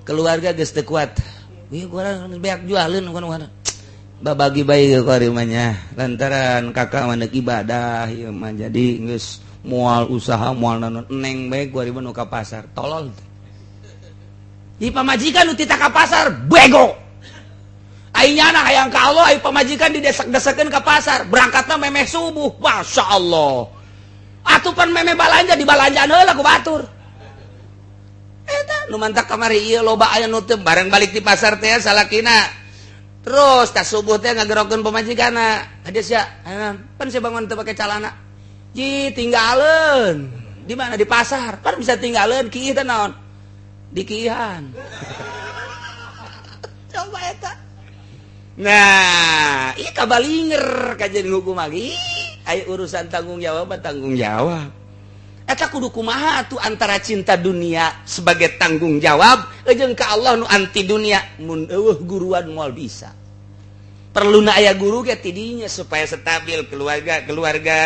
keluarga geus teu kuat. Ieu urang beak jualeun babagi bae ka rumahnya lantaran kakak mandek ibadah ieu mah jadi geus moal usaha moal naon neng bae ku nu ka pasar tolol. Ieu pamajikan nu tita ka pasar bego. Ainyana hayang ka Allah ai pamajikan didesak-desakeun ka pasar berangkatna memeh subuh masyaallah. Atuh pan memeh balanja dibalanjaan heula ku batur. Eta nu mantak kamari ieu loba aya nu teu bareng balik di pasar teh salakina. Terus tas subuh teh ngagerokeun pamajikanna. Hades ya, pan saya bangun teu pake calana. Ji tinggalin. Di mana di pasar? Pan bisa tinggalin kieu teh naon? Di kieuhan. Coba eta. Nah, ieu kabalinger kajian hukum lagi. Aya urusan tanggung jawab. Eta kudu kumaha tuh antara cinta dunia sebagai tanggung jawab jeung ka Allah nu anti dunia mun eueuh guruan moal bisa. Perluna aya guru ge tidinya supaya stabil keluarga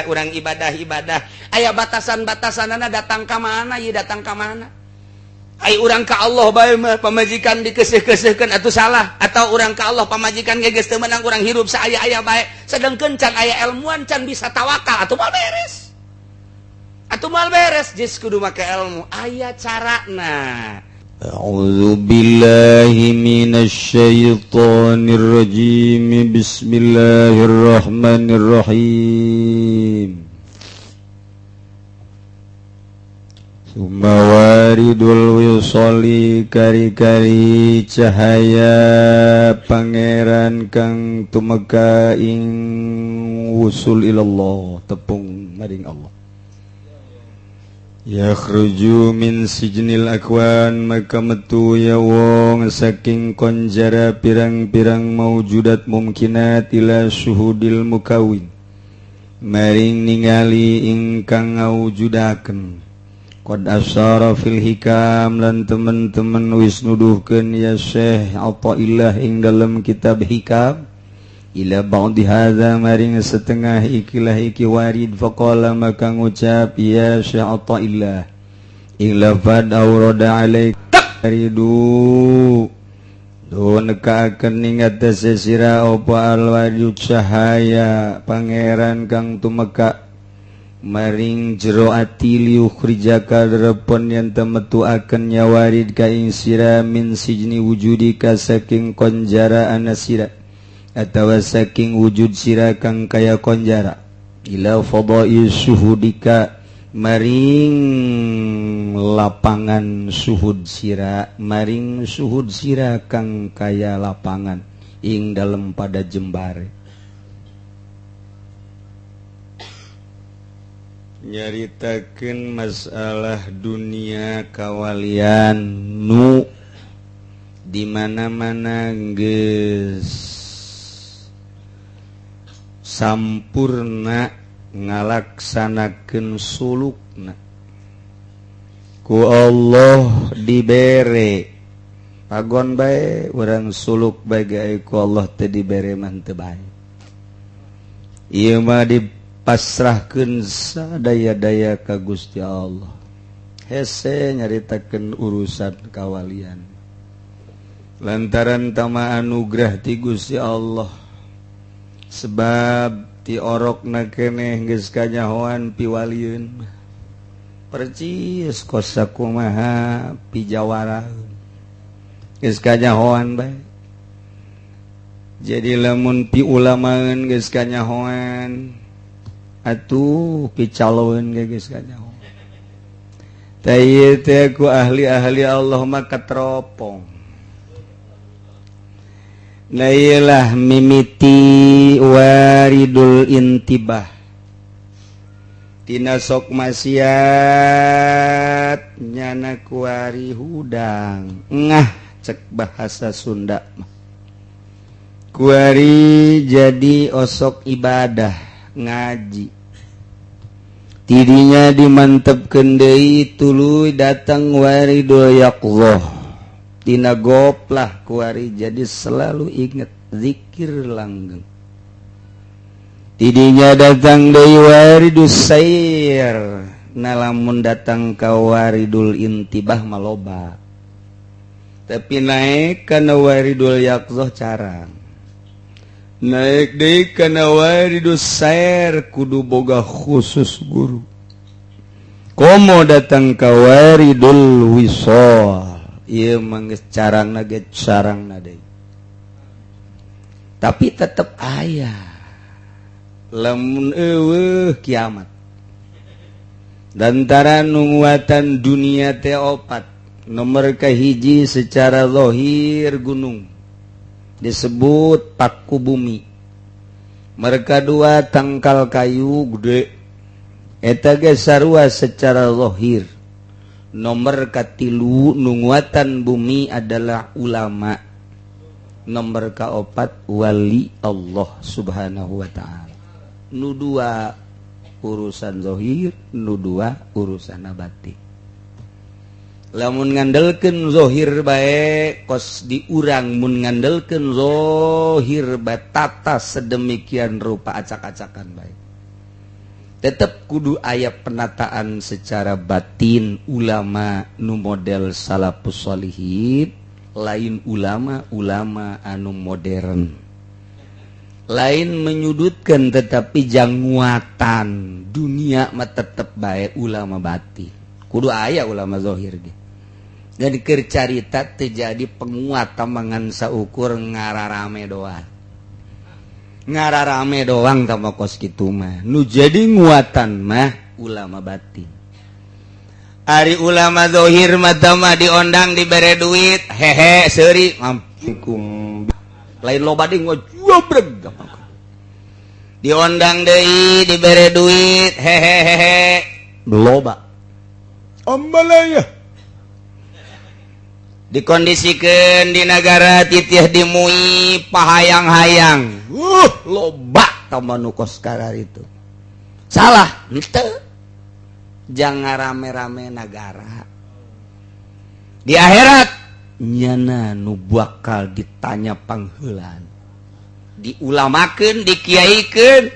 urang ibadah aya batasan-batasanana datang ka mana ieu datang ka mana. Ai urang ka Allah bae mah pamajikan dikeuseuh-keuseuhkeun atuh salah atau urang ka Allah pamajikan ge geus teu meunang urang hirup saaya-aya bae sedengkeun can aya ilmuan can bisa tawakal atuh moal beres. Atuh mal beres jis kudu make ilmu aya carana. A'udzu billahi minasy syaithanir rajim. Bismillahirrahmanirrahim. Sumawaridul wisali kari-kari cahaya pangeran kang tumeka ing wusul ilallah tepung maring Allah. Yakhruju min sijnil akwan maka metu ya wong saking konjara pirang-pirang maujudat mumkinat ila syuhudil mukawin maring ningali ingkang ngawujudaken qad asyara fil hikam lan temen-temen wis nuduhkeun ya Syekh Athaillah ing dalam kitab hikam ila ba'di hadza maring setengah ikilah iki warid faqala maka ngucap ya Syekh Athaillah illa fad aurada alaik ridu do nekaakeun ing atase sira apa alwajud cahaya pangeran kang tumeka maring jero ati liukhrijaka repon yen temetuaken nyawarid ka ing sira min sijni wujudika saking konjara anasira atawa saking wujud sira kang kaya konjara ila fadai syuhudika maring lapangan suhud sira maring suhud sira kang kaya lapangan ing dalem pada jembare nyaritakeun masalah dunia kawalian nu di mana-mana geus sampurna ngalaksanakeun sulukna ku Allah dibere pagon bae urang suluk bae ku Allah teu dibere mah teu bae ieu mah dipasrahkeun sadaya-daya ka Gusti Allah hese nyaritakeun urusan kawalian lantaran tama anugerah ti Gusti Allah sebab ti orokna keneh geus kanyahoan piwalieun percis kosa kumaha pijawaraeun geus kanyahoan bae jadi lamun pi ulamaeun geus kanyahoan atuh picaloeun ge geus kanyahoan tah ieu teh ku ahli-ahli Allah mah katropong. Nailah mimiti waridul intibah tina sok maksiat nyana kuari hudang ngah cek bahasa Sunda kuari jadi osok ibadah ngaji tidinya dimantepkeun deui tuluy datang waridul yaqzah tina goplah kuari jadi selalu ingat zikir langgeng tidinya datang deui waridus sair nalamun datang ka waridul intibah maloba tapi naik kana waridul yaqzah carang naik deui kana waridus sair kudu boga khusus guru komo datang ka waridul wisol ieu mah geus carangna ge carangna deui tapi tetep aya lamun eueuh kiamat dantara nunguatan dunia teh opat nomor kahiji secara zahir gunung disebut paku bumi mereka dua tangkal kayu gede eta ge sarua secara zahir nomor katilu nunguatan bumi adalah ulama nomor kaopat wali Allah subhanahu wa ta'ala nu dua urusan zahir nu dua urusan batin lamun ngandelkeun zahir bae kos diurang mun ngandelkeun zahir batata sedemikian rupa acak-acakan bae tetep kudu aya penataan secara batin ulama nu model salafus sholihin lain ulama anu modern lain menyudutkan tetapi janguatan dunia mah tetep bae ulama batin kudu aya ulama zahir ge dan keur carita terjadi penguat tambangan saukur ngararame doang tambah kos kitu mah nu jadi nguatan mah ulama batin ari ulama zahir mah tamah diondang dibere duit hehe seuri mampikum lain loba deui ngojubreg diondang deui dibere duit hehehe loba ambalaya dikondisikan di negara titih dimui pahayang-hayang loba tambah nu kos karar itu salah henteu jangan rame-rame negara di akhirat nyana nu bakal ditanya pangheulan diulamakeun dikiaikeun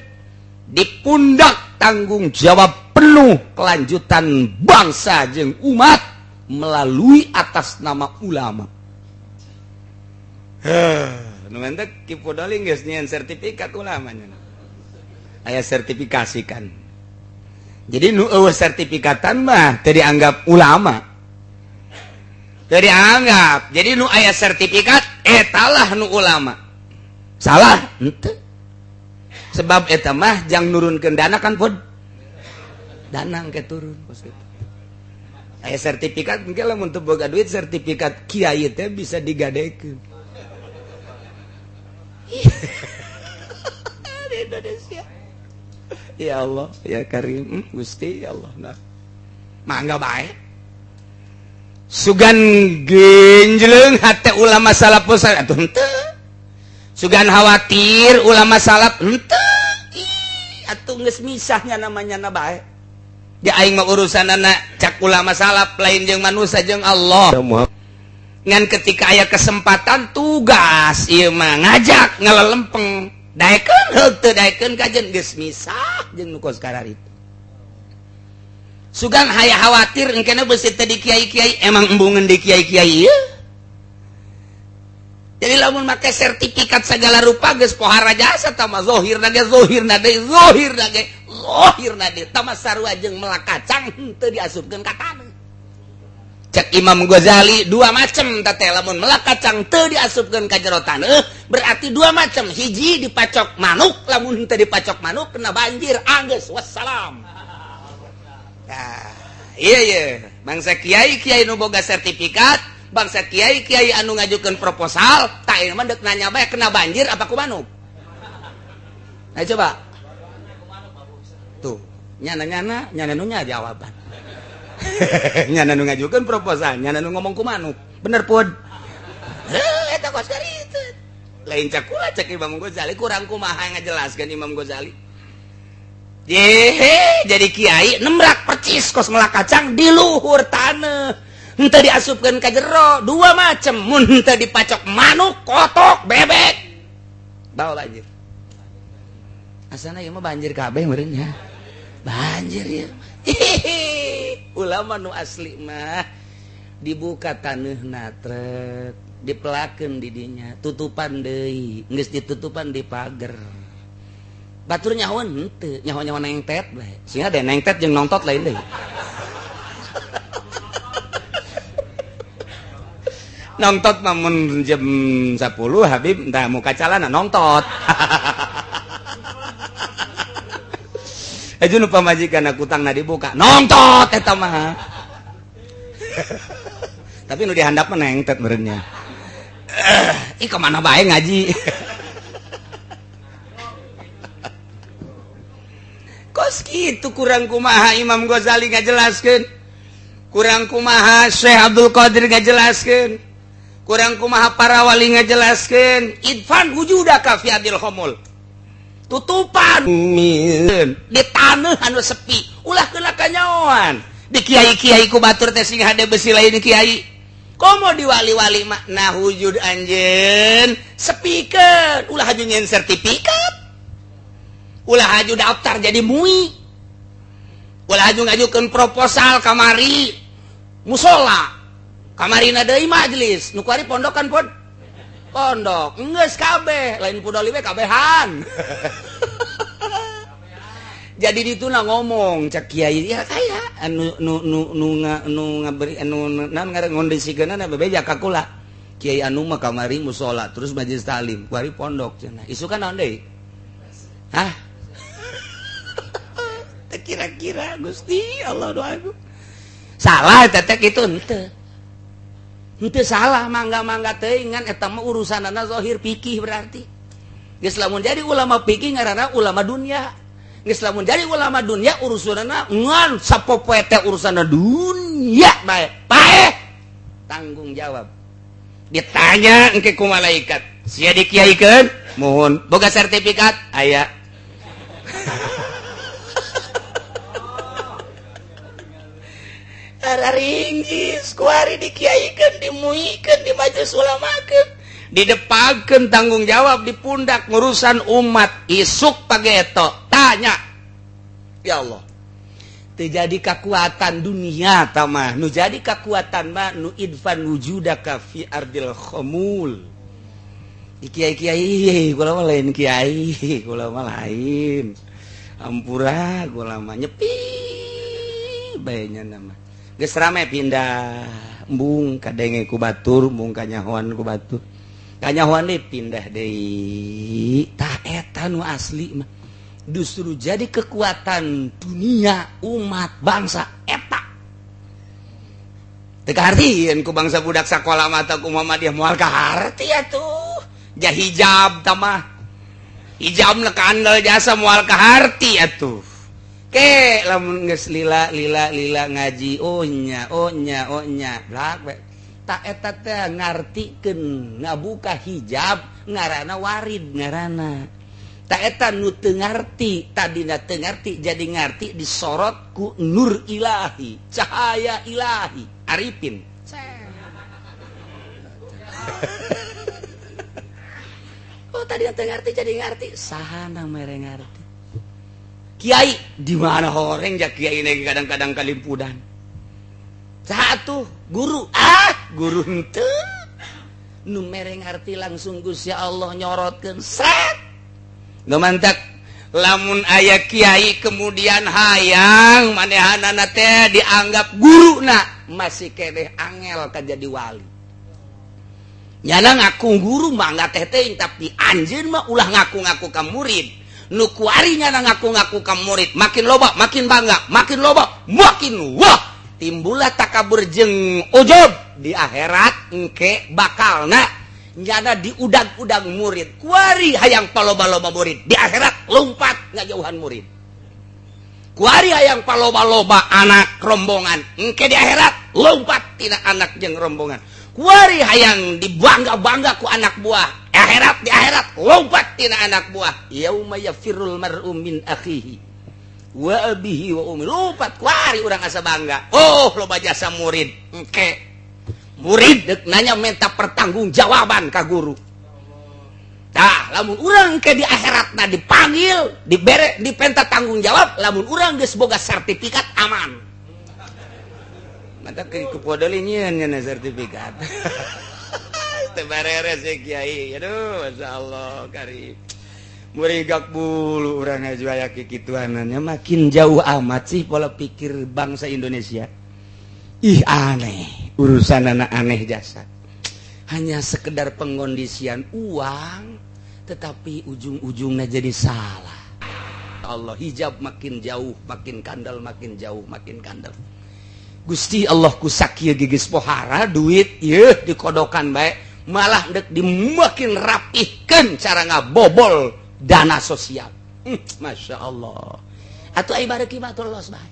dipundak tanggung jawab penuh kelanjutan bangsa jeung umat melalui atas nama ulama. Nu mentek kipu doling geus nyieun sertifikat ulamanya. Aya sertifikasikan. Jadi nu eueuh sertifikatan mah teu dianggap ulama. Teu dianggap. Jadi nu aya sertifikat etalah nu ulama. Salah henteu. Sebab eta mah jang nurunkeun dana kan pod. Dana engke turun pos kitu. Aya sertifikat mungkin lamun teu boga duit sertifikat kiai teh bisa digadekeun. Di Indonesia. Ya Allah, ya Karim, Gusti ya Allah. Nah. Mangga bae. Sugan genjleung hate ulama salafus atuh henteu. Sugan khawatir ulama salaf henteu. Atuh geus misahnya namanya na bae. Di aing mah urusanana cak ulama salaf lain jeung manusia jeung Allah. Ngan ketika aya kesempatan tugas ieu mah ngajak ngalelempeng daekeun heuh teu daekeun kajen geus misah jeung nu kos karar itu. Sugan haya khawatir engkena beusi teh di kiai-kiai emang embungeun di kiai-kiai ieu. Jadi lamun make sertifikat segala rupa geus pohara jasa tah mah zahirna ge zahirna deui tama sarua jeung melakacang teu diasupkeun ka taneuh. Cek Imam Ghazali dua macam teh lamun melakacang teu diasupkeun ka jero taneuh berarti dua macam hiji dipacok manuk lamun teu dipacok manuk kena banjir anggeus wassalam. Nah, iya bangsa kiai nu boga sertifikat bangsa kiai anu ngajukeun proposal tak ieu mah deuk nanya bae kena banjir apa ku manuk. Ayo coba tuh nyana nu nya jawaban. Nyana nu ngajukeun proposal nyana nu ngomong ku manuk bener pod. Eta kos kitu lain cak kula cek Imam Ghazali kurang kumaha ngajelaskeun Imam Ghazali. Jadi kiai nemrak percis kos melakacang di luhur taneuh henteu diasupkeun ka jero dua macam mun henteu dipacok manuk kotok bebek bawa banjir asana ieu mah banjir kabeh meureun nya banjir ya ulama nu asli mah dibuka taneuh natret dipelakeun didinya tutupan deui geus ditutupan di pager batur nyahoan henteu nyaho nengtet bae sehingga ada nengtet jeung nongtot lain deui nongtot mah mun jam 10 Habib entah muka calana nongtot ejun pamajikan kutangna dibuka nongtot eta mah tapi nu dihandap mah nengtet meureunnya ih kemana bae ngaji kos kitu kurang kumaha Imam Ghazali ngajelaskeun kurang kumaha Syekh Abdul Qadir ngajelaskeun kurang kumaha para wali ngajelaskeun idfan wujudaka fi adil khumul tutupan di taneuh anu sepi ulah keula kanyaoan di kiai-kiai ku batur teh sing hade besi lain kiai komo di wali-wali mah nah wujud anjeun sepikeun ulah haju nyen sertifikat ulah haju daftar jadi MUI ulah haju ngajukeun proposal kamari musola kamarina deui majelis nu kuari pondokan pondok geus kabeh lain pudoli we kabehan jadi dituna ngomong cak kiai ya kaya anu ngaberi anu naon ngondisikeunana bebeja ka kula kiai anu mah kamari musola terus majelis taklim kuari pondok cenah isukan naon deui hah kira-kira Gusti Allah doaku salah tetek itu henteu salah mangga-mangga teuing ngan eta mah urusanana zahir fikih berarti geus lamun jadi ulama fikih ngaranna ulama dunya geus lamun jadi ulama dunya urusanana ngan sapopoe teh urusanna dunya bae tanggung jawab ditanya engke ku malaikat sia dikiaikeun mohon boga sertifikat aya ringgis kuari dikiaikeun dimuikeun di majelis ulamakeun didepakeun tanggung jawab di pundak ngurusan umat isuk pageto tanya ya Allah teu jadi kekuatan dunia tamah nu jadi kekuatan mah nu idfan wujudaka fi ardil khumul kiai-kiai kula mah lain kiai kula mah lain ampura kula mah nyepi bae nya nama geus rame pindah embung kadenge ku batur embung kanyahoan ku batur kanyahoan deui pindah deui tah eta nu asli mah justru jadi kekuatan dunia umat bangsa eta teu kahartieun ku bangsa budak sakola mata ku Muhammadiyah moal kaharti atuh jah hijab tamah hijab nekandel jasa moal kaharti atuh ke lamun geus lila ngaji onya blak tak eta teh ngartikeun ngabuka hijab ngaranna warid ngaranna tak eta nu teu ngarti tadina teu ngarti jadi ngarti disorot ku nur ilahi cahaya ilahi arifin oh tadina teu ngarti jadi ngarti saha nang mere ngarti kiai di mana horeng ja kiai ini kadang-kadang kalimpudan satu guru guru henteu nu mere ngarti langsung Gusti Allah nyorotkeun sret gemantak lamun aya kiai kemudian hayang manehanana teh dianggap guruna masih keneh angel ka jadi wali nyana ngaku guru mah enggak teh tapi anjeun mah ulah ngaku-ngaku ka murid nu kuarinya ngaku-ngaku ka murid makin loba makin bangga makin loba makin wah timbullah takabur jeung ujub di akhirat engke bakalna nyana diudag-udag murid kuari hayang paloba-loba murid di akhirat lompat ngajauhan murid kuari hayang paloba-loba anak rombongan engke di akhirat lompat tina anak jeung rombongan kuari hayang dibangga-bangga ku anak buah akhirat di akhirat lompat tina anak buah yauma yafirul mar'u min akhihi wa abihi wa ummi lompat kuari urang asa bangga oh loba jasa murid engke murid deuk nanya minta pertanggungjawaban ka guru tah lamun urang ke di akhiratna dipanggil dibere dipenta tanggung jawab lamun urang geus boga sertifikat aman mantap ke podol nyeun nya sertifikat. Teu beres Kiai. Aduh, masyaallah karim. Murigak bulu urang aju aya kikituannya makin jauh amat sih pola pikir bangsa Indonesia. Ih aneh, urusan anak aneh jasad. Hanya sekedar pengkondisian uang, tetapi ujung-ujungnya jadi salah. Allah hijab makin jauh, makin kandal, makin jauh, makin kandal. Gusti Allah kusakieu gigis pohara duit ieu dikodokan bae malah dek dimakin rapihkeun cara ngabobol dana sosial. Masya Allah. Atuh ai bareki batullos bae.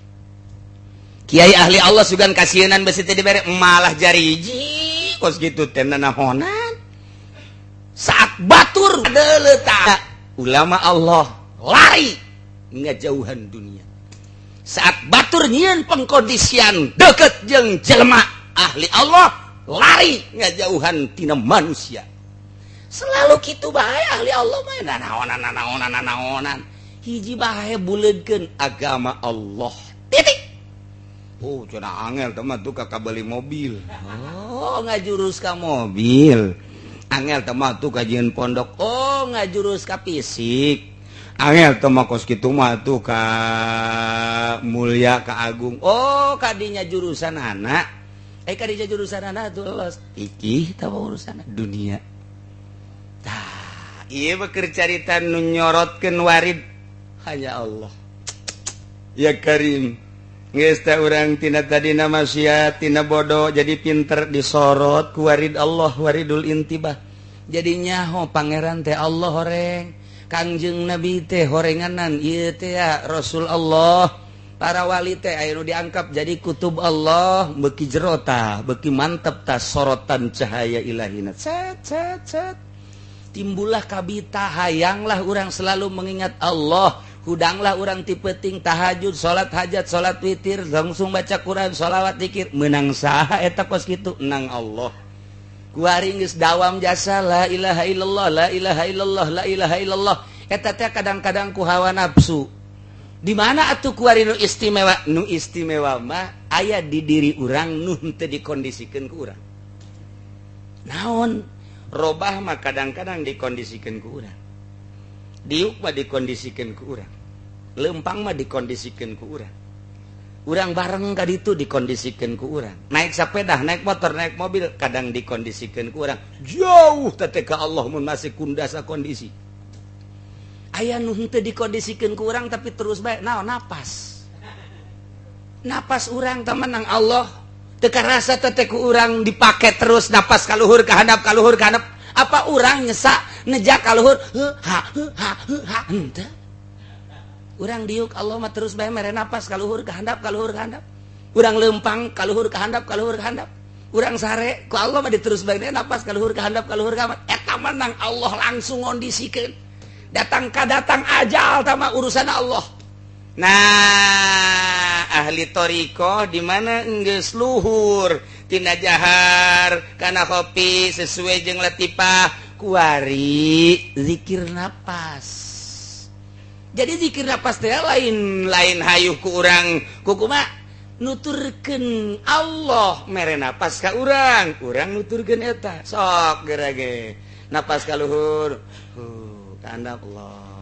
Kiai ahli Allah sugan kasienan besi teh dibere malah jariji kos kitu teh nahonan. Saat batur deletak ulama Allah lari ngajauhan dunia. Saat batur nyieun pengkondisian deket jeung jelema ahli Allah lari ngajauhan tina manusia. Selalu kitu bae ahli Allah mah naonan hiji bae buleudkeun agama Allah titik. Oh cenah angel teh mah tuh ka beli mobil. Oh ngajurus ka mobil. Angel teh mah tuh kajian pondok. Oh ngajurus ka fisik. Angel teh mah kos kitu mah tuh ka mulia ka agung. Oh kadinya jurusan anak. Kadinya jurusan anak tuh los. Iki tah urusan dunia. Iya bakir carita nu nyorotkeun warid hanya Allah. Ya Karim, geus teh urang tina tadina maksiat, tina bodoh jadi pinter disorot ku warid Allah, waridul intibah. Jadinya pangeran teh Allah horeng, Kangjeng Nabi teh horenganan, ieu teh ya Rasul Allah. Para wali teh aya nu diangkap jadi kutub Allah, beuki jero tah, beuki mantep tah sorotan cahaya ilahina. Cet. Timbullah kabita hayanglah orang selalu mengingat Allah, hudanglah orang tipeting tahajud, salat hajat, salat witir, langsung baca Quran, sholawat zikir, menang saha eta kos kitu nang Allah. Kuari geus dawam jasa la ilaha illallah, la ilaha illallah, la ilaha illallah. Eta teh kadang-kadang ku hawa nafsu. Di mana atuh kuari nu istimewa? Nu istimewa mah aya di diri urang nu teu dikondisikeun ku urang. Naon? Robah mah kadang-kadang dikondisikan ku urang. Diuk mah dikondisikan ku urang. Lempang mah dikondisikan ku urang. Urang bareng ka ditu dikondisikan ku urang. Naik sepeda, naik motor, naik mobil kadang dikondisikan ku urang. Jauh teh ka Allah mun masih kundasa kondisi. Aya nu henteu dikondisikan ku urang tapi terus bae naon napas. Napas urang teh menang Allah. Teka rasa teh ku urang dipake terus napas kaluhur ka handap kaluhur ka handap. Apa urang nyesa nejak kaluhur ha henteu. Urang diuk Allah mah terus bae mere napas kaluhur ka handap kaluhur ka handap. Urang lempang kaluhur ka handap kaluhur ka handap. Urang sare ku Allah mah diterus bae napas kaluhur ka handap kaluhur ka handap. Eta menang Allah langsung ngondisikeun. Datang ajal tah mah urusan Allah. Nah, ahli toriko di mana enggeus luhur tina jahar kana kopi sesuai jeung latifah kuari zikir napas. Jadi zikir napas teh lain hayuh ku urang kumaha nuturkeun Allah mere napas ka urang nuturkeun eta sok gerage napas ka luhur kana Allah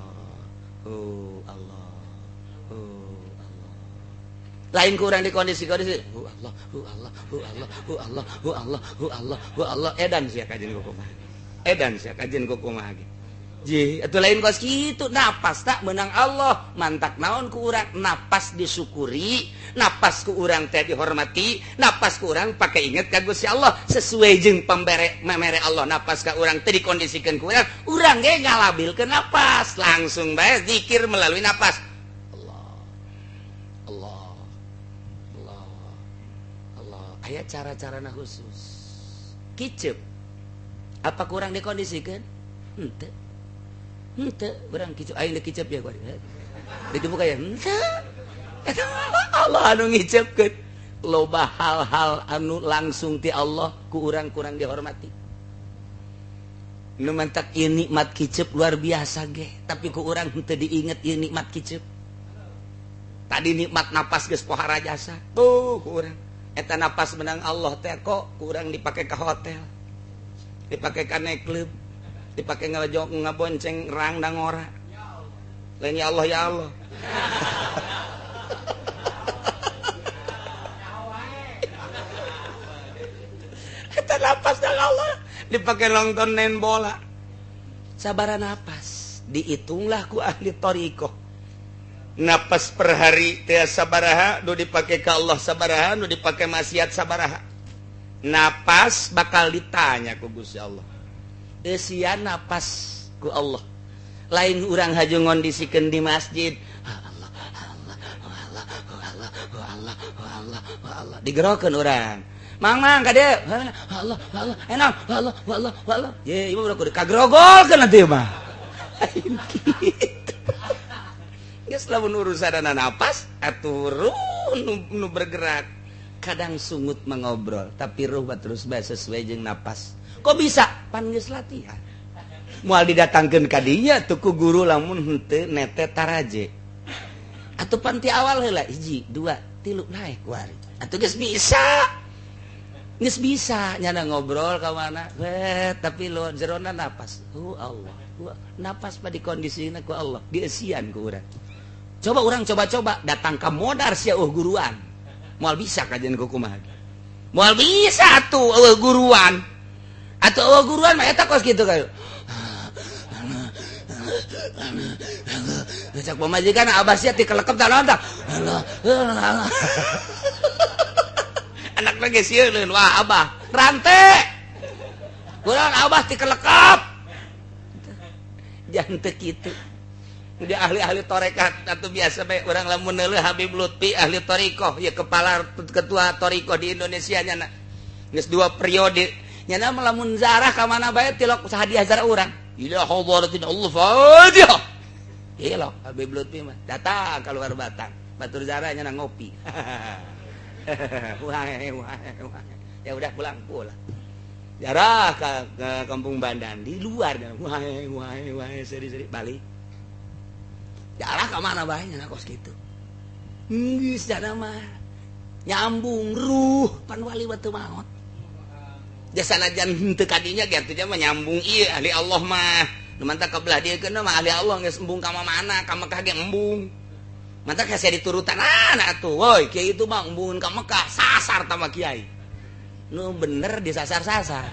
lain kurang di kondisi Allah edan sia kajen kumaha ji atuh lain kos kitu napas tak menang Allah mantak naon ku urang napas disyukuri napas ku urang teh dihormati napas ku urang pake inget ka Gusti Allah sesuai jeung memere Allah napas ka urang teh dikondisikeun ku urang ge ngalabilkeun napas langsung bae zikir melalui napas. Aya cara-carana khusus. Kicep. Apa kurang dikondisikan? Henteu. Urang kicep aing teh kicep ya gua. Dibuka ya. Henteu. Eta Allah anu ngicepkeun. Loba hal-hal anu langsung ti Allah ku urang kurang dihormati. Nu mantak ieu nikmat kicep luar biasa ge, tapi ku urang henteu diinget ieu nikmat kicep. Tadi nikmat napas geus pohara jasa. Tuh ku urang eta napas menang Allah teh kok kurang dipakai ke hotel, dipakai ke nightclub, dipakai ngabonceng rang dan ngora. Lain ya Allah ya Allah. Eta napas dan Allah dipakai nonton main bola. Sabara napas dihitunglah ku ahli toriko. Napas per hari teh sabaraha nu dipakai ke Allah sabaraha nu dipakai maksiat sabaraha. Napas bakal ditanya ku Gusti Allah. Eusian napas ku Allah. Lain urang haju ngondisikeun di masjid. Allah Allah Allah Allah Allah Allah Allah digerokeun urang. Mang ka dieu. Allah Allah enak Allah Allah Allah. Ye ieu udah kudu kagrogolkeun nanti mah. Geus lamun urusanna napas atuh nu bergerak. Kadang sungut mengobrol tapi ruh terus bae sesuai jeung napas. Kok bisa? Pan geus latihan. Moal didatangkeun ka dinya tuh ku guru lamun henteu nete taraje. Atuh pan ti awal heula 1 2 3 naik kuari. Atuh geus bisa. Geus bisa nyana ngobrol ka mana. Tapi lo jerona napas. Allah. Napas pa dikondisina ku Allah. Dieusian ku urang. Coba urang coba-coba datang ka modar sia guruan. Moal bisa kajian ku kumaha. Moal bisa atuh guruan. Atuh guruan mah eta kos kitu kayu. Cak pemajikan abah sia ti kelekep tah naon tah. Anak lagi sieun wah abah rante. Kurang abah ti kelekep. Jangan teu kitu. Dia ahli-ahli torekat atau biasa bae urang lamun neuleuh Habib Lutfi ahli torikoh ya kepala ketua torikoh di Indonesia nya geus 2 periode nya lamun zarah ka mana bae tilok hadiah zarah urang ila hadratin Allah Fatihah ieu loh Habib Lutfi mah datang keluar Batang batur zarah nya ngopi wah ya udah pulang jarah ke kampung Bandan di luar wah seri-seri balik jarah ke mana bae nya kos kitu geus jana mah nyambung ruh pan wali batu maot jasa najan henteu kadinya ge atuh mah nyambung ieu ahli Allah mah nu mantap ka belah dieukeun mah ahli Allah geus embung ka mana ka Mekah ge embung mantap ka sia diturutanana atuh woi kiai itu mah embungeun ka Mekah sasar tah mah kiai nu bener disasar-sasar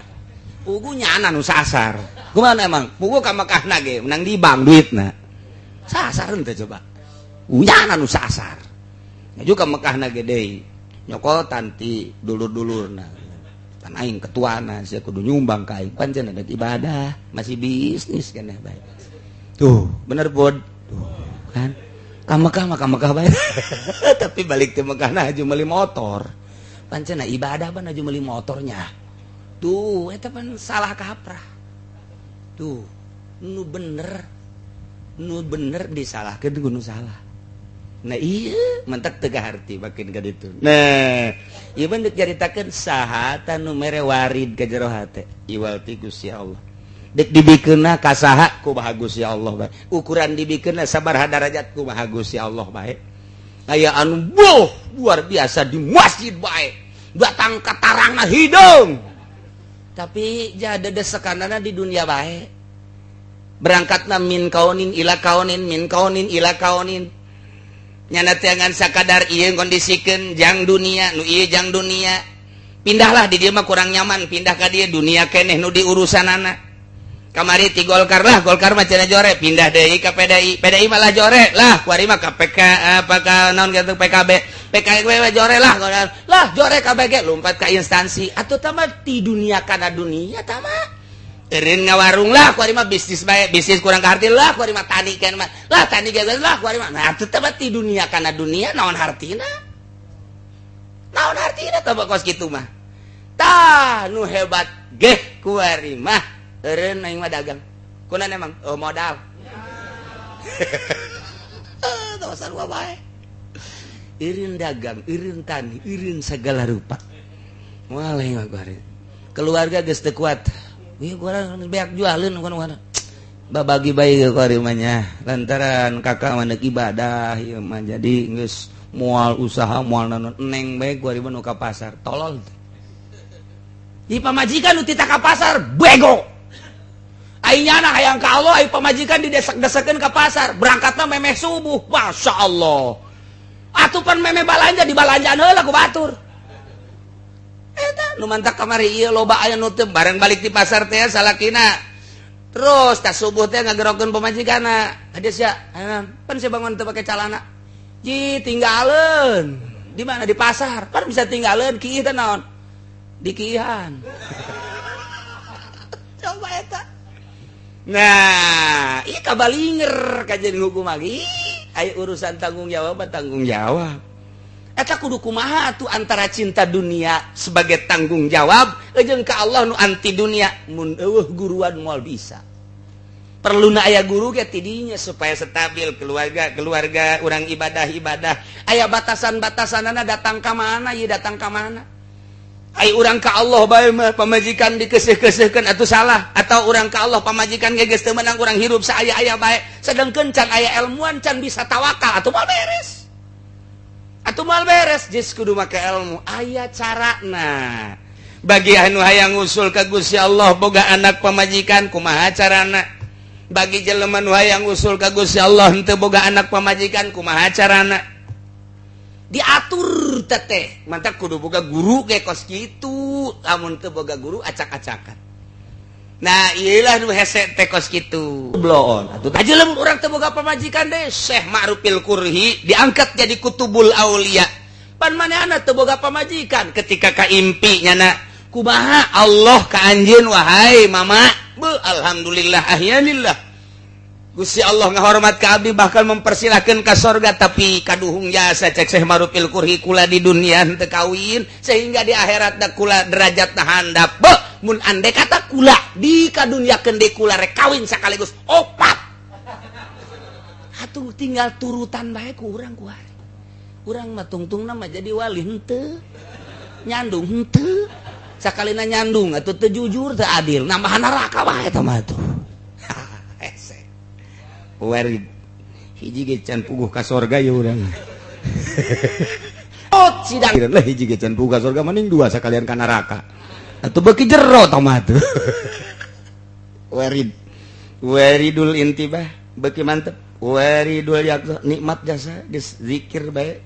pugu nyana nu sasar kumaha emang pugu ka Mekahna ge menang di bank duitna sasar ente coba uyana nu sasar ngaju ka Mekahna gede nyokotan ti dulur-dulurna pan aing ketuana sia kudu nyumbang ka aing pancen ada ibadah masih bisnis keneh bae tuh bener bod tuh kan ka Mekah bae tapi balik ti Mekahna haju meuli motor pancen ibadah ban haju meuli motornya tuh eta pan salah kaprah tuh nu bener disalahkeun kudu salah. Nah iya mentek teu harti makin ka ditu. Nah, ieu mah dicaritakeun saha tanu mere warid ka jero hate. Iwal ti Gusti Allah. Dek dibikeunna ka saha ku Maha Gusti Allah bae. Ukuran dibikeunna sabaraha darajat ku Maha Gusti Allah bae. Aya anu luar biasa di masjid bae. Batang katarangna hidung. Tapi jada desekanana di dunia bae. Berangkatna min kaunin ila kaunin min kaunin ila kaunin nyana teangan sakadar ieu kondisikeun jang dunia nu ieu jang dunia pindahlah di dieu mah kurang nyaman pindah ka dieu dunia keneh nu diurusanana kamari ti Golkar lah Golkar mah cenah jore pindah deui ka PDI malah jore lah kuari mah ka PK apa ka naon gitu PKB PKB jore lah jore KBG lompat ka instansi atuh tah mah ti dunia kana dunia tah mah eureun ngawarung lah kuari mah bisnis bae bisnis kurang kaharti lah kuari mah tani kan mah lah tani ge lah kuari mah nah teu ti dunia kana dunia naon hartina tah kos kitu mah tah nu hebat ge kuari mah eureun aing mah dagang kunaon emang modal tah sarua bae eureun dagang eureun tani eureun sagala rupa moal aing mah kuari keluarga geus teu kuat ieu kurang beak jualeun kana babagi bae ke kuari mah nya lantaran kakak mah ibadah ieu mah jadi geus mual usaha mual nanon neng bae gua ribu nu ka pasar tolol di pamajikan nu tita ka pasar bego ainyana hayang ka Allah ai pamajikan didesak-desakeun ka pasar berangkatna memeh subuh masya Allah atuh pan memeh balanja di balanjaan heula ku batur eta nu mantak kamari ieu loba aya nu teu bareng balik di pasar teh salakina terus tas subuh teh ngagerokeun pamajikanna hades ya pan saya bangun teu pake calana ji tinggalin di mana di pasar kan bisa tinggalin kieu teh naon di kieuhan coba eta nah ieu kabalinger kajian hukum lagi aya urusan tanggung jawab eta kudu kumaha tuh antara cinta dunia sebagai tanggung jawab jeung ka Allah nu anti dunia mun eueuh guruan moal bisa perlu na aya guru ge tidinya supaya stabil keluarga urang ibadah aya batasan-batasanana datang ka mana ieu datang ka mana ai urang ka Allah bae mah pamajikan dikeuseuh-keuseuhkeun atuh salah atau urang ka Allah pamajikan ge geus teu meunang urang hirup saaya-aya bae sedengkeun can aya ilmuan can bisa tawakal atuh moal beres geus kudu make ilmu aya carana bagi anu hayang usul ka Gusti Allah boga anak pamajikan kumaha carana bagi jelema nu hayang usul ka Gusti Allah henteu boga anak pamajikan kumaha carana diatur teteh mantap kudu boga guru ge kos kitu lamun teu boga guru acak-acakan nah ieulah nu hese teh kos kitu bloon atuh tah jelema urang teu boga pamajikan deh Syekh Ma'rufil Qurhi diangkat jadi kutubul aulia pan manehna teu boga pamajikan ketika ka impi nyana kumaha Allah ka anjeun wahai mama alhamdulillah ahyanillah Gusti Allah ngahormat ka abdi bakal mempersilahkeun ka sorga tapi kaduhung jasa cek Syekh Ma'rufil Qurhi kula di dunia henteu kawin sehingga di akhirat da kula derajatna handap mun andai kata kula di kadunyakeun deui kula rek kawin sakaligus opat atuh tinggal turutan bae ku urang kuari urang mah tungtungna mah jadi wali henteu nyandung henteu sakalina nyandung atuh teu jujur teu adil nambahan neraka wae eta mah atuh hese warid hiji ge can puguh ka sorga ya urang oh sidang lah hiji ge can puguh ka sorga mending dua sakalian ka neraka atuh beuki jero eta mah atuh waridul intibah beuki mantep waridul yaksa nikmat jasa geus zikir bae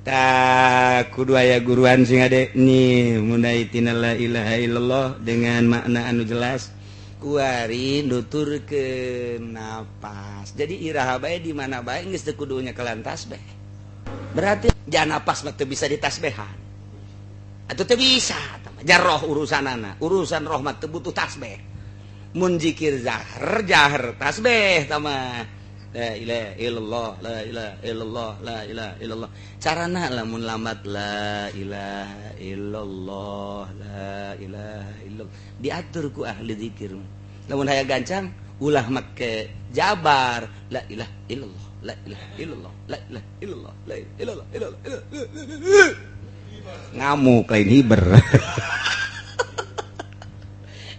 tak kudu aya guruan sing ade nih munaitina la ilaha illallah dengan makna anu jelas kuari nuturkeun napas jadi iraha bae di mana bae geus teu kudu nyekelan tasbih berarti jangan napas mah teu bisa ditasbehan atuh teu bisa jarroh urusanana urusan roh mah teu butuh tasbih mun zikir zahar tasbih tama la ilaha illallah la ilaha illallah la ilaha illallah carana lamun lambat la ilaha illallah la ilaha illallah diatur ku ahli zikir lamun hayang gancang ulah make jabar la ilaha illallah la ilaha illallah la ilaha illallah la ilaha illallah ngamuk lain hiber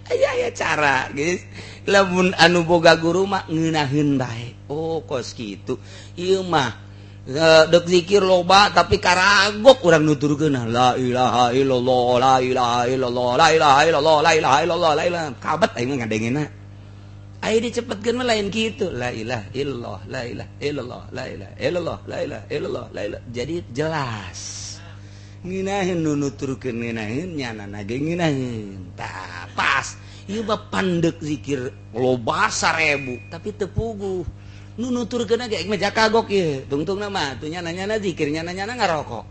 aya cara guys lamun anu boga guru mah ngeunaheun bae oh kos kitu ieu mah dek zikir loba tapi karagok urang nuturkeun la ilaha illallah la ilaha illallah la ilaha illallah la ilaha illallah la ilaha kabet aing mah ngadengena aya dicepetkeun mah lain kitu la ilaha illallah la ilaha illallah la ilaha illallah la ilaha illallah la ilaha jadi jelas ngeunaheun nu nuturkeun ngeunaheun nyanana ge ngeunaheun tah pas ieu mah pandek zikir loba 1000 tapi teu puguh nu nuturkeun ge mah jakagok ieu tungtungna mah atuh nyana-nyana zikir nyana-nyana ngarokok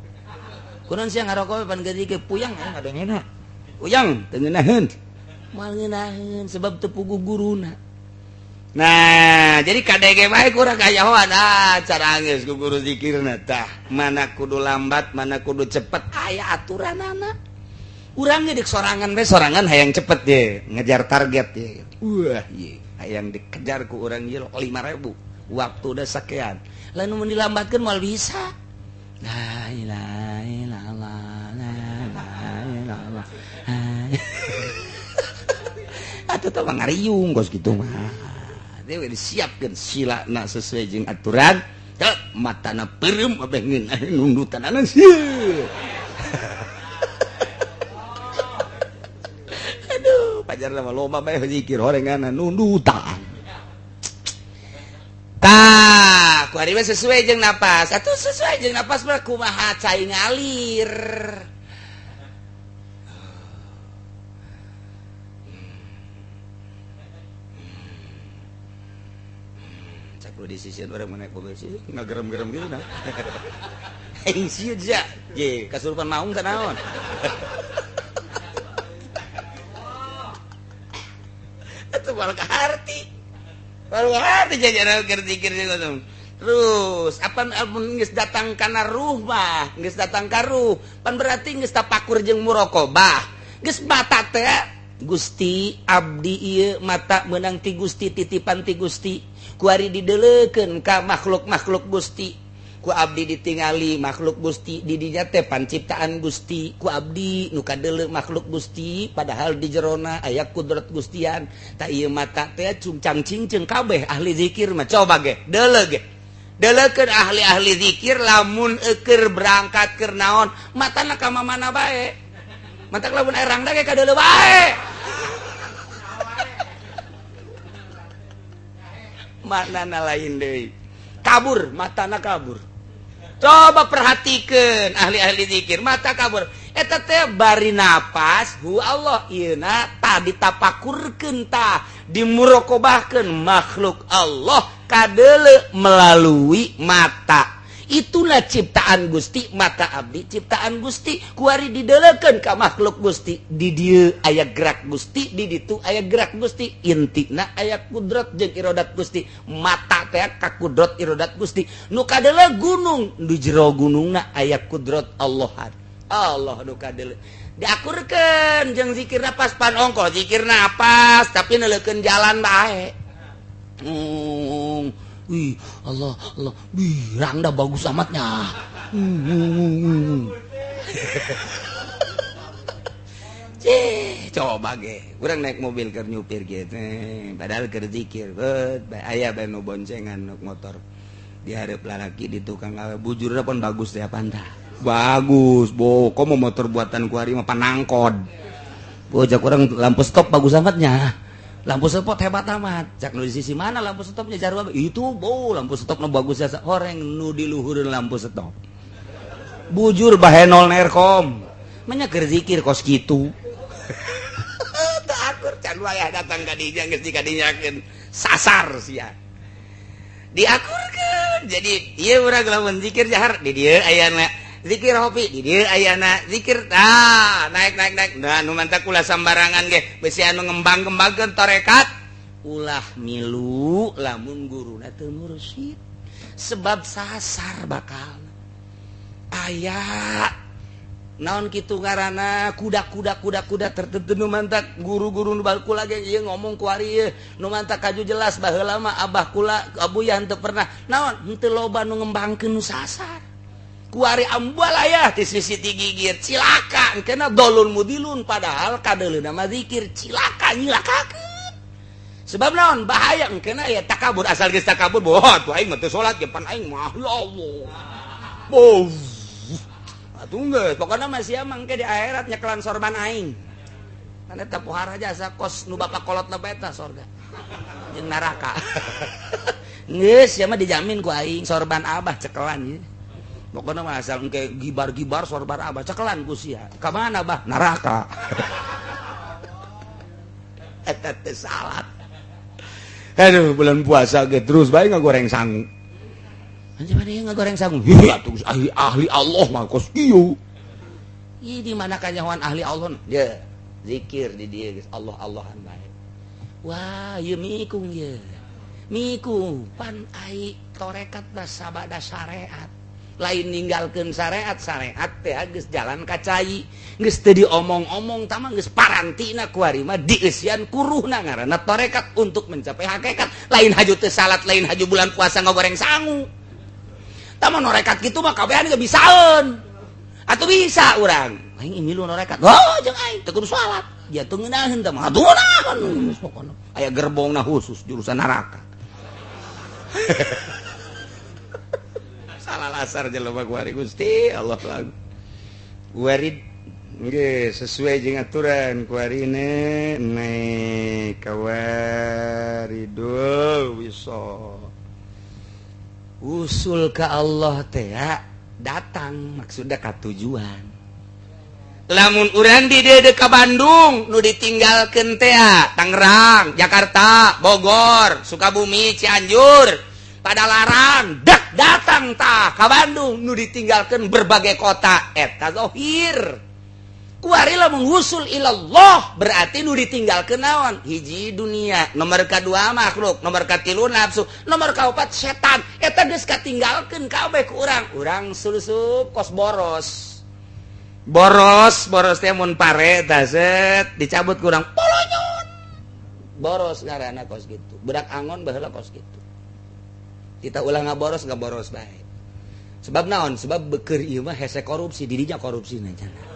kunaon sia ngarokok pan zikir puyang ngadengena puyang teu ngeunaheun moal ngeunaheun sebab teu puguh guruna nah jadi kadege bae kurang kayahoan cara geus ku guru zikirna tah mana kudu lambat mana kudu cepet aya aturanana urang ge dik sorangan bae sorangan hayang cepet ye ngejar target ye wah ye hayang dikejar ku urang ye 5.000 waktu udah sakean lain mun dilambatkeun moal bisa la ilaha illallah la ilaha illallah atuh teh ngariung kos kitu mah dia disiapkeun silana sesuai jeung aturan matana perem pengen nundutan anak sih. Aduh, pacar sama lomba bae zikir horengana nundutan. Tah, kuari mah sesuai jeung napas. Atuh sesuai jeung napas mah kumaha cai ngalir. Di sisian orang mana mobil sih nggak gerem-gerem gitu nah. Aing sieun ja, ye kasurupan maung teh naon. Atuh baru kaharti. Baru kaharti jajaran keur zikir jeung. Terus apa mun geus datang kana ruh mah, geus datang ka ruh, pan berarti geus tapakur jeung muraqabah. Geus mata teh Gusti abdi ieu mata meunang ti Gusti titipan ti Gusti. Kuari didelekeun ka makhluk-makhluk Gusti. Ku abdi ditingali makhluk Gusti di dinya teh panciptaan Gusti. Ku abdi nu kadeuleu makhluk Gusti padahal di jerona aya kudrat Gustian. Ta ieu mata teh cungcang cingceung kabeh ahli zikir mah coba ge deuleu ge. Deuleukeun ahli-ahli zikir lamun keur berangkat keur naon matana ka mana bae. Matak lamun erang da ge kadeuleu bae. Maknana lain deui. Kabur, matana kabur. Coba perhatikeun ahli-ahli zikir, mata kabur. Eta teh bari napas, hu Allah ieuna tah ditapakurkeun tah, dimuraqabahkeun makhluk Allah kadeuleu melalui mata. Itulah ciptaan Gusti, mata abdi ciptaan Gusti. Kuari didelekeun ka makhluk Gusti. Di dieu aya gerak Gusti, di ditu aya gerak Gusti. Intina aya kudrat jeung iradat Gusti. Mata teh ka kudrat iradat Gusti. Nu kadeuleu gunung, di jero gunungna aya kudrat Allahan. Allah nu kadeuleu. Diakurkeun jeung zikir napas pan ongko, zikir napas tapi neuleukeun jalan bae. Wih, Allah, wih, rangda bagus amatnya. Coba ge, urang naik mobil keur nyupir gitu, padahal keur zikir, aya bae nu boncengan nu motor. Di hareup lalaki di tukang awe bujurna pun bagus teh pantah. Bagus, komo motor buatan ku ari mah panangkod. Bojak urang lampu stop bagus amatnya. Lampu stop hebat amat. Cak nu di sisi mana lampu stopnya jarwa? Itu lampu stop nu bagus jasa horeng nu di luhureun lampu stop. Bujur bae nol nerkom. Manya keur zikir kos kitu. Teu akur can wayah datang ka dinya geus dikadinyakeun sasar sia. Diakurkeun. Jadi ieu urang lamun zikir jahar di dieu ayana zikir hopi di dieu ayana zikir naik nah nu mantap ulah sambarangan ge besi anu ngembang-kembangkeun tarekat ulah milu lamun guruna teu mursyid sebab sasar bakal aya naon kitu ngaranna kuda tertentu nu mantap guru-guru nu baheula ge ieu ngomong ku ari ieu nu mantap kaju jelas baheula mah abah kula abuyah teu pernah naon henteu loba nu ngembangkeun nu sasar. Kuari ambal aya di sisi gigir cilaka kena dolun mudilun padahal kadeuleuna mah zikir cilaka nyilakakeun sebab naon bahaya kena ya takabur asal geus takabur bohot aing mah teu salat ge pan aing mah ya Allah atuh geus pokona mah sia mangke di akhirat nyekelan sorban aing kan eta pohara jasa kos nu bapak kolotna bae eta sorga jeung neraka geus sia mah dijamin ku aing sorban abah cekelan ieu. Pokoknya mah asal engke gibar-gibar sorban abah cekelan ku sia. Ka mana bah? Neraka. Eta teh salat. Aduh bulan puasa ge terus bae ngagoreng sangu. Anjir mana ngagoreng sangu? Iya tuh ahli Allah mah kos kieu. Ih di mana kanyawan ahli Allah? Ya zikir di dieu geus Allah-Allahan bae. Wah, ieu mikung ye. Mikung pan ai torekat da sabada syariat. Lain ninggalkeun syariat teh geus jalan ka cai geus teu diomong-omong tah mah geus parantina ku ari mah dieusian kuruhna ngaranna tarekat untuk mencapai hakikat lain haju teu salat lain haju bulan puasa ngagoreng sangu tah mah norekat kitu mah kabehan geus bisaeun atuh bisa urang aing milu norekat jeung aing teu kudu salat ya teu ngeunaheun tah mah atuh ngeunaheun pokona aya gerbongna khusus jurusan neraka asar jelema kuari Gusti Allah lagu warid nggih sesuai jeung aturan kuarine naik kawaridul wisol usul ke Allah teh datang maksudnya ka tujuan lamun urang di dieu ka Bandung nu ditinggalkeun teh Tangerang, Jakarta, Bogor, Sukabumi, Cianjur, Padalarang, datang tah ka Bandung nu ditinggalkeun berbagai kota eta zahir. Kuari lamun wusul ilallah berarti nu ditinggalkeun naon? Hiji dunia, nomor kadua makhluk, nomor katilu nafsu, nomor kaopat setan. Eta geus katinggalkeun kabeh ku urang. Urang sulusup kos boros. Boros teh mun pare tah set dicabut kurang polonyon. Boros ngaranna kos gitu. Budak angon baheula kos gitu. Kita ulah ngaboros bae. Sebab naon? Sebab beukeur ieu mah hese korupsi, dirinya korupsi cenah.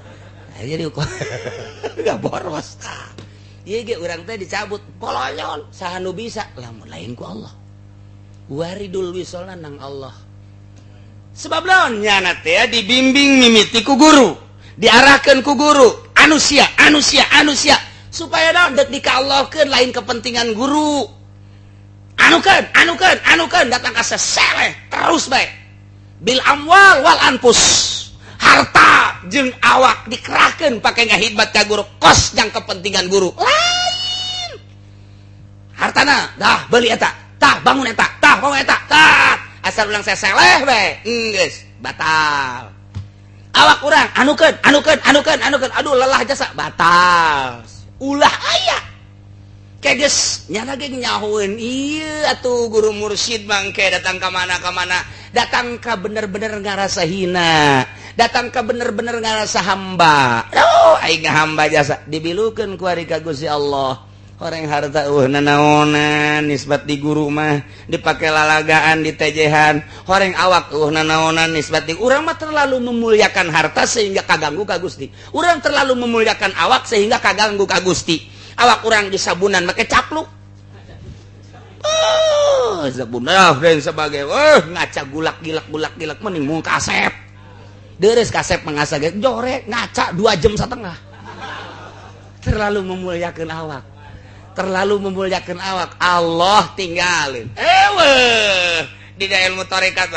Jadi enggak boros tah. Ieu ge urang teh dicabut polonyon saha nu bisa lamun lain ku Allah. Waridul wisolna nang Allah. Sebab naon nyana teh dibimbing mimiti ku guru. Diarahkan ku guru anusia supaya naon dek dikaallahkeun lain kepentingan guru anukeun datang ka seseleh terus bae bil amwal wal anfus harta jeung awak dikerahkeun pake ngahidmat ka guru kos jang kepentingan guru lain hartana dah beuli eta tah bangun eta asal ulang seseleh bae geus batal awak urang anukeun aduh lelah jasa batal ulah aya keges nyana ge nyahoeun ieu atuh guru mursyid mangke datang ka mana datang ka bener-bener ngarasa hina datang ka bener-bener ngarasa hamba aing hamba jasa dibilukeun ku ari ka Gusti Allah horeng harta nanaonan nisbat di guru mah dipake lalagaan di tejehan horeng awak nanaonan nisbat di urang mah terlalu memuliakan harta sehingga kaganggu ka Gusti urang terlalu memuliakan awak sehingga kaganggu ka Gusti awak urang di sabunan make capluk sabunan dan sebagai ngaca gulak gilak mending mung kasep deres kasep mangasa ge jorek ngaca 2 jam setengah terlalu memuliakan awak Allah tinggalin di ilmu tarekat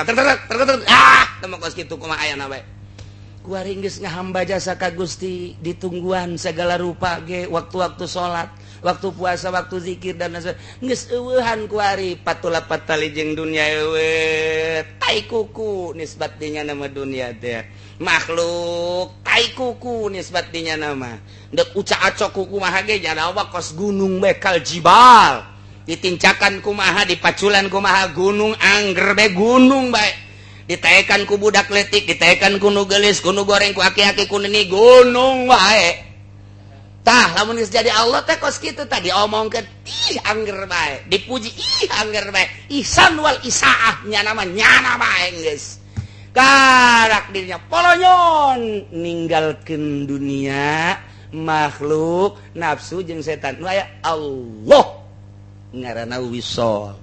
temu kos kitu kumaha ayana bae kuari geus ngahamba jasa ka Gusti ditungguan segala rupa ge waktu-waktu salat waktu puasa waktu zikir dan geus eueuhan kuari patula patali jeung dunia eueuh tai kuku nisbat dinya nama dunia teh makhluk tai kuku nisbat dinya nama dek uca-acok kumaha ge jadawa kos gunung bekal jibal ditincakan kumaha dipaculan kumaha gunung angger be gunung bae ditaekan ku budak letik ditaekan ku nu geulis ku nu goreng ku aki-aki ku nini gunung wae tah lamun geus jadi Allah teh kos kitu tah diomongkeun angger bae dipuji angger bae ihsan wal isaah nyana mah nyana bae geus karak dirinya polonyon ninggalkeun dunia makhluk nafsu jeung setan nu aya Allah ngaranna wisol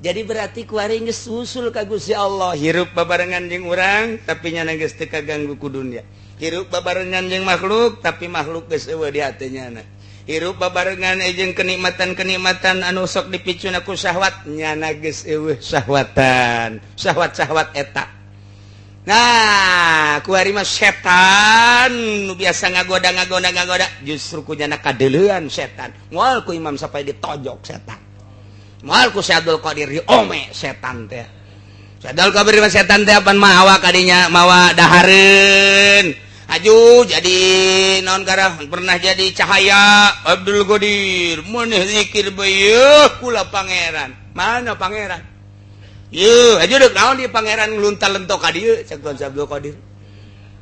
jadi berarti kuari geus usul ka Gusti Allah hirup babarengan jeung urang tapi nya geus teu kaganggu ku dunia hirup babarengan jeung makhluk tapi makhluk geus eueuh di hateunya hirup babarengan jeung kenikmatan-kenikmatan anu sok dipicuna ku syahwat nya geus eueuh syahwatan syahwat eta nah kuari mah setan nu biasa ngagoda justru kunyana kadeuleuan setan moal ku Imam Syafi'i ditojok setan moal ku Syekh Abdul Qadir diome setan teh Syekh Abdul Qadir setan teh apan mah awak kadinya mawa dahareun aju jadi naon garah pernah jadi cahaya Abdul Qadir maneh zikir bae kula pangeran mana pangeran Yeuh, aja dek naon di pangeran ngluntal-lentok ka dieu cek Tuan Abdul Qadir.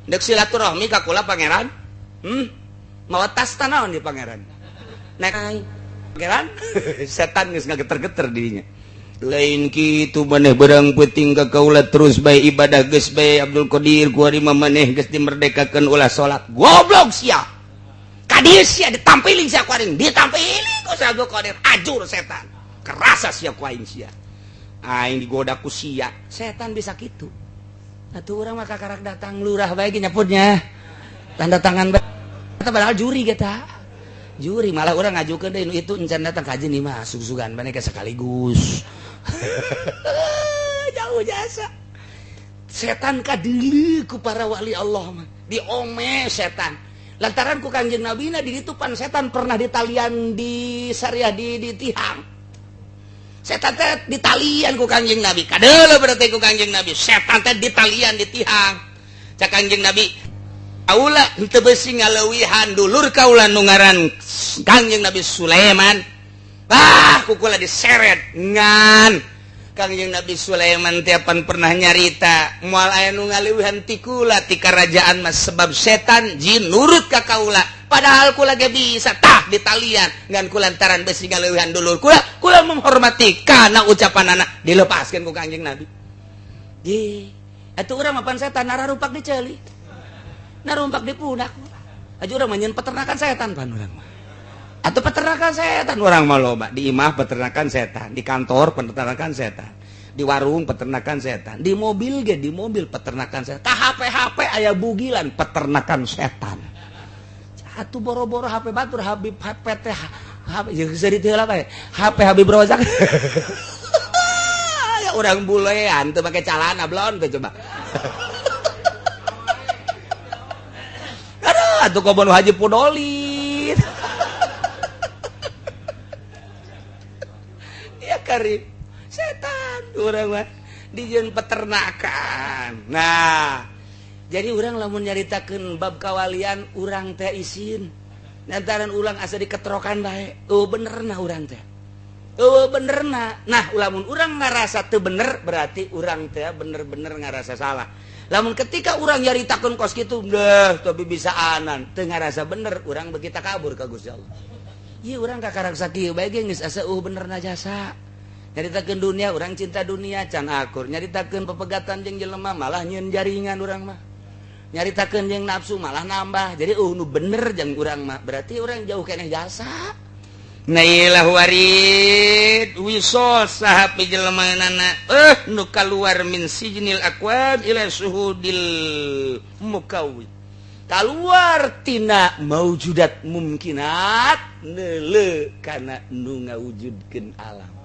Dek silaturahmi ka kula pangeran. Mawa tas naon di pangeran. Nek pangeran setan geus ngageter-geter dirinya. Lain kitu maneh berang peuting ka kaula terus bae ibadah geus bae Abdul Qadir kuari mah maneh geus dimerdekakeun ulah salat. Goblok sia. Ka dieu sia ditampilin sia kuaring, ditampilin ku Abdul Qadir ajur setan. Kerasa sia ku aing sia. Aing digoda ku sia setan bisa gitu Atuh urang mah kakarak datang lurah bae ge nyaputnya. Tanda tangan bae. Eta padahal juri kita. Juri malah urang ngajukeun deui itu encan datang ka haji mah sug-sugan bae ke sekaligus. Jauh jasa. Setan kadeuleu ku para wali Allah mah. Diome setan. Lantaran ku Kangjeng Nabi na di ditu pan setan pernah ditalian di syariah di tihang. Setan teh ditalian ku Kangjeng Nabi. Kadeuleu berarti ku Kangjeng Nabi. Setan teh ditalian di tihang. Cak Kangjeng Nabi, kaula henteu beusi ngaleuwihan dulur kaula nu ngaran Kangjeng Nabi Sulaiman. Kukula diseret ngan. Kangjeng Nabi Sulaiman tiapan pernah nyarita moal aya nu ngaleuwihan ti kula ti karajaan mas sebab setan jin nurut ka kaula. Padahal kula ge bisa tah ditalian ngan kulantaran beusi ngaleuwihan dulur kula menghormati kana ucapanana dilepaskeun ku Kangjeng Nabi. Atuh urang mapan setan nararumpak di ceuli. Narumpak di punak. Aju urang mah nyeun peternakan setan pan urang mah. Atau peternakan setan orang mah loba di imah peternakan setan, di kantor peternakan setan, di warung peternakan setan, di mobil ge di mobil peternakan setan, tah HP aya bugilan peternakan setan. Atuh boro-boro HP batur Habib HP teh HP jeung seurit heula bae. HP Habib Rozak. Ya urang bulean teu make calana blon teh coba. Aduh atuh kobon Haji Pudoli. Karim setan urang mah dijieun peternakan. Nah, jadi urang lamun nyaritakeun bab kawalian urang teh isin. Lantaran ulang asa diketrokan bae. Benerna urang teh. Benerna. Nah, lamun urang ngarasa teu bener berarti urang teh bener-bener ngarasa salah. Lamun ketika urang nyaritakeun kos kitu, tapi bisa anan teu ngarasa bener, urang beuki takabur ka Gusti Allah. Ieu urang kakarak sakieu bae ge geus asa benerna jasa. Nyaritakeun dunia urang cinta dunia can akur, nyaritakeun pepegatan jeung jelema malah nyieun jaringan urang mah, nyaritakeun jeung nafsu malah nambah. Jadi nu bener jeung urang mah berarti urang jauh keneh jasa. Nailah warid wisol sahapi jelemaanana nu kaluar min sijnil aqwad ila suhudil mukawwin, kaluar tina maujudat mumkinat neuleuh kana nu ngawujudkeun alam.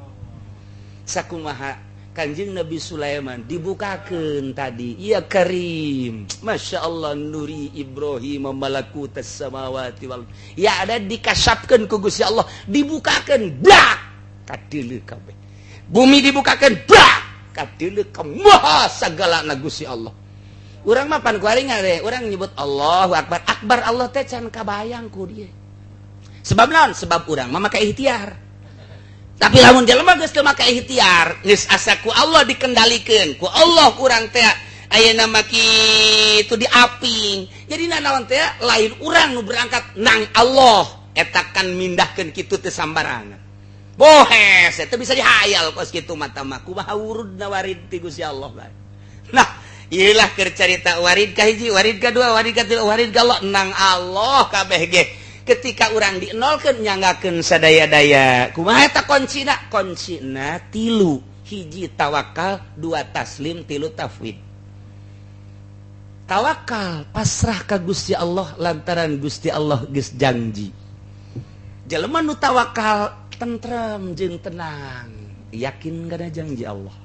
Sakumaha Kanjeng Nabi Sulaiman dibukakeun tadi, ya Karim, Masya Allah nuri Ibrahim malakutas samawati wal, ya ada dikasapkeun ku Gusti Allah, dibukakeun blak kadeuleu kabeh, bumi dibukakeun blak kadeuleu ka maha sagalana Gusti Allah. Urang mah pan kuaring ngare urang nyebut Allahu Akbar, akbar Allah teh can kabayang ku dieu. Sebab naon? Sebab urang mah make ikhtiar. Tapi lamun jelema geus teu make ikhtiar, geus asa ku Allah dikendalikeun, ku Allah kurang teh ayeuna mah kitu diaping. Jadi naon teh lain urang nu berangkat nang Allah eta kan mindahkeun kitu teu sambarangan. Bohes eta bisa dihayal kos kitu mata mah kumaha wurudna warid ti Gusti Allah bae. Nah, ieu lah keur carita warid ka hiji, warid ka dua, warid ka tilu, warid ka Allah nang Allah kabeh ge. Ketika orang dienolkeun nyanggakeun sadaya-daya kumaha eta kuncina? Kuncina tilu, hiji tawakal, dua taslim, tilu tafwid. Tawakal pasrah ka Gusti Allah lantaran Gusti Allah geus janji. Jelema nu tawakal tentrem jeung tenang, yakin kana janji Allah.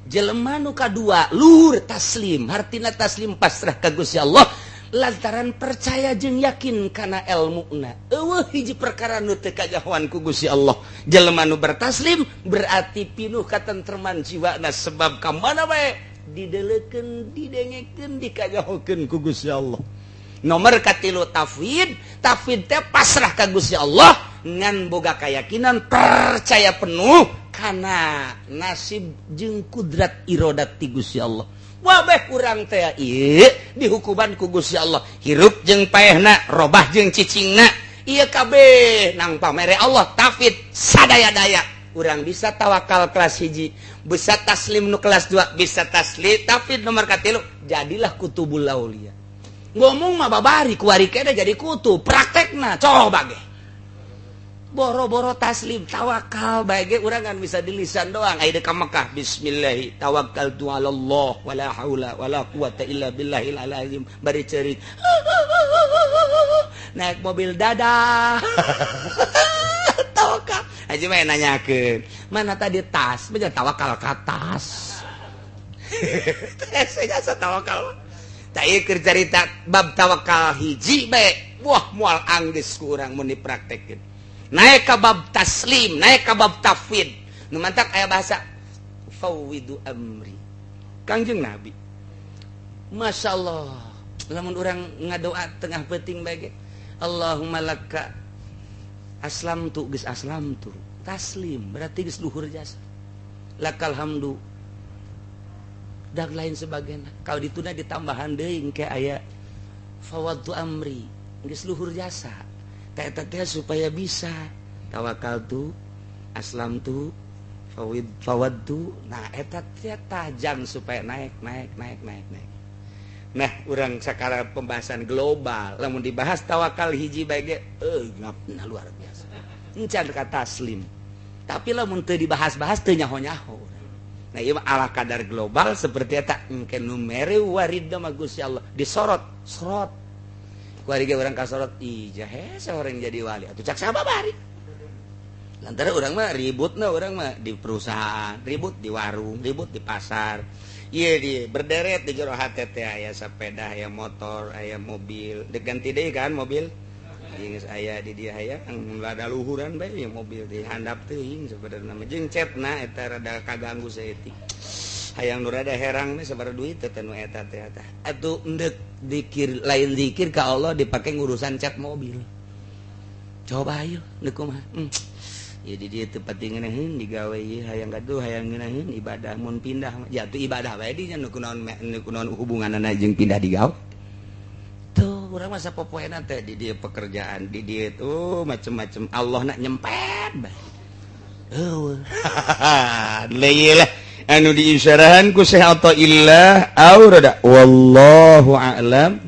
Jelema nu kadua luhur taslim, hartina taslim pasrah ka Gusti Allah lantaran percaya jeung yakin kana ilmuna. Eueuh hiji perkara nu teu kagahuan ku Gusti Allah. Jelema nu bertaslim berarti pinuh katentreman jiwana sebab ka mana bae dideleukeun, didengekeun, dikagahukeun ku Gusti Allah. Nomor katilu tafwid, tafwid teh pasrah ka Gusti Allah ngan boga kayakinan percaya penuh kana nasib jeung kudrat iradat ti Gusti Allah. Wabeh kurang teh ieu dihukuman ku Gusti Allah, hirup jeung paehna, robah jeung cicingna, ieu kabeh nang pamere Allah. Tafwid sadaya-daya urang bisa tawakal kelas hiji, bisa taslim nu kelas 2, bisa taslim tafwid nomor katilu, jadilah kutubul aulia. Ngomong mah babari kuari kena jadi kutub, praktekna coba ge. boro-boro taslim tawakal bae urang kan bisa di lisan doang aya ka Mekah bismillah tawakkaltu 'alallah wala haula wala quwata illa billahil azim bari ceurit naik mobil dadah tawakal aja mah nanyakeun mana tadi tas bener tawakal ka tas saya jasa tawakal tak ieu keur carita bab tawakal hiji bae wah moal anggeus ku urang mun dipraktekkeun naik ka bab taslim naik ka bab tafwid nu mantak aya bahasa fawwidu amri Kangjeng Nabi masyaallah lamun urang ngadoa tengah peuting bae Allahumma laka aslamtu geus aslamtu taslim berarti geus luhur jasa lakal hamdu dan lain sebagainya kalau dituna ditambahan deui ke aya fawwadtu amri geus luhur jasa eta supaya bisa tawakal tu aslam tu fawadtu nah eta tajam supaya naik nah urang sakala pembahasan global lamun dibahas tawakal hiji bae ngapna luar biasa encan ka taslim tapi lamun teu dibahas-bahas teu nyaho-nyaho nah ieu ala kadar global seperti eta engke nu mere waridna mah Gusti Allah disorot warga orang kasorot ijah seorang jadi wali atuh cak sababari lantaran orang mah ributna orang mah di perusahaan ribut di warung ribut di pasar iya di berderet di jero hate teh aya sepeda aya motor aya mobil diganti deui kan mobil geus aya di dieu aya lada luhuran bae yang mobil dihandap teuing sebenarnya mah jeung cetna eta rada kaganggu saeutik hayang nu rada herang mah sabar duit teh nu eta teh atuh endek dikir lain zikir ka Allah dipake ngurusan cat mobil coba ayo endek kumaha ya di dieu teu pati ngeunaheun digawe ieu hayang gaduh hayang ngeunaheun ibadah mun pindah ya tuh ibadah bae di nya nu kunaon hubunganna jeung pindah digawe tuh urang mah sapopoena teh di dieu pekerjaan di dieu tuh macem-macem Allah nak nyempet bae eueuh leulah anu diisyarahan ku Syekh Athaillah aurada wallahu a'lam